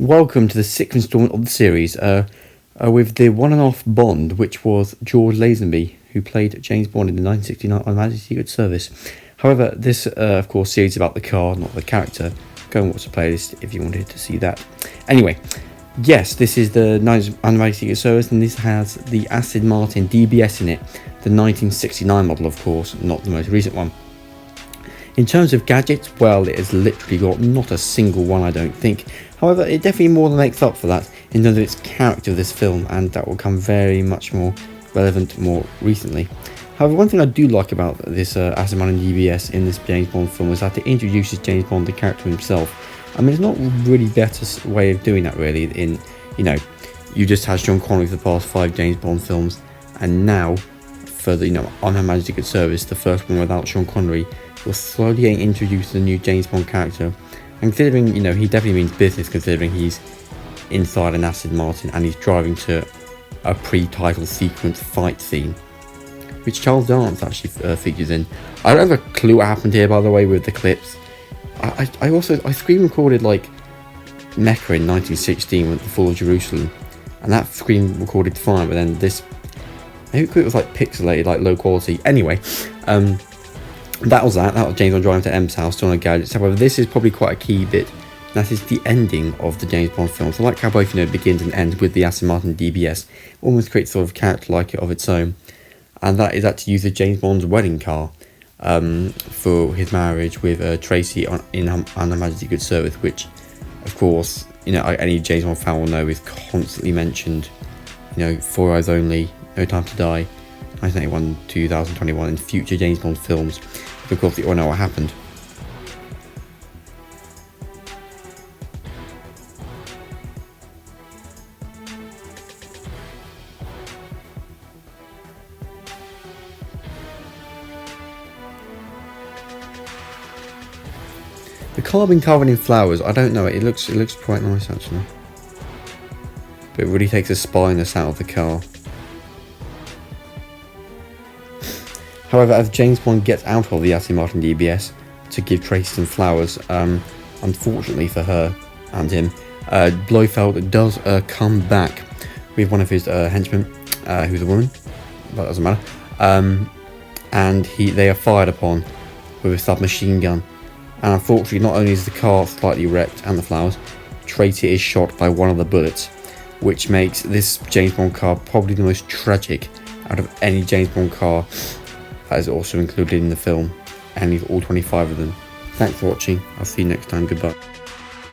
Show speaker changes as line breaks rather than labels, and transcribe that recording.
Welcome to the sixth instalment of the series, with the one and off Bond, which was George Lazenby, who played James Bond in the 1969 on Majesty's Secret Service. However, this, of course, series is about the car, not the character. Go and watch the playlist if you wanted to see that. Anyway, yes, this is the on Majesty's Secret Service, and this has the Aston Martin DBS in it, the 1969 model, of course, not the most recent one. In terms of gadgets, well, it has literally got not a single one, I don't think. However, it definitely more than makes up for that in terms of its character of this film, and that will come very much more relevant more recently. However, one thing I do like about this Aston Martin DBS in this James Bond film is that it introduces James Bond, the character himself. I mean, it's not really better way of doing that, really. You just had Sean Connery for the past 5 James Bond films, and now, for the, on Her Majesty's Secret Service, the first one without Sean Connery, you're slowly getting introduced to the new James Bond character. And considering, he definitely means business, considering he's inside an Aston Martin and he's driving to a pre-title sequence fight scene, which Charles Dance actually features in. I don't have a clue what happened here, by the way, with the clips. I screen recorded like Mecca in 1916 with the Fall of Jerusalem, and that screen recorded fine, but then this, I think it was like pixelated, like low quality. Anyway, that was James Bond driving to M's house, still on gadgets. However, this is probably quite a key bit. That is the ending of the James Bond film. So like how both begins and ends with the Aston Martin DBS, almost creates sort of character like it of its own. And that is to use the James Bond's wedding car for his marriage with Tracy on Her Majesty's Secret Service, which, of course, any James Bond fan will know is constantly mentioned. For Eyes Only, No Time to Die, 1981, 2021, and future James Bond films. Of course, you all know what happened. The car being covered in flowers, I don't know, it looks quite nice actually. But it really takes the spineless out of the car. However, as James Bond gets out of the Aston Martin DBS to give Tracy some flowers, unfortunately for her and him, Blofeld does come back with one of his henchmen, who's a woman, but that doesn't matter, and they are fired upon with a submachine gun. And unfortunately, not only is the car slightly wrecked and the flowers, Tracy is shot by one of the bullets, which makes this James Bond car probably the most tragic out of any James Bond car that is also included in the film, and all 25 of them. Thanks for watching. I'll see you next time. Goodbye.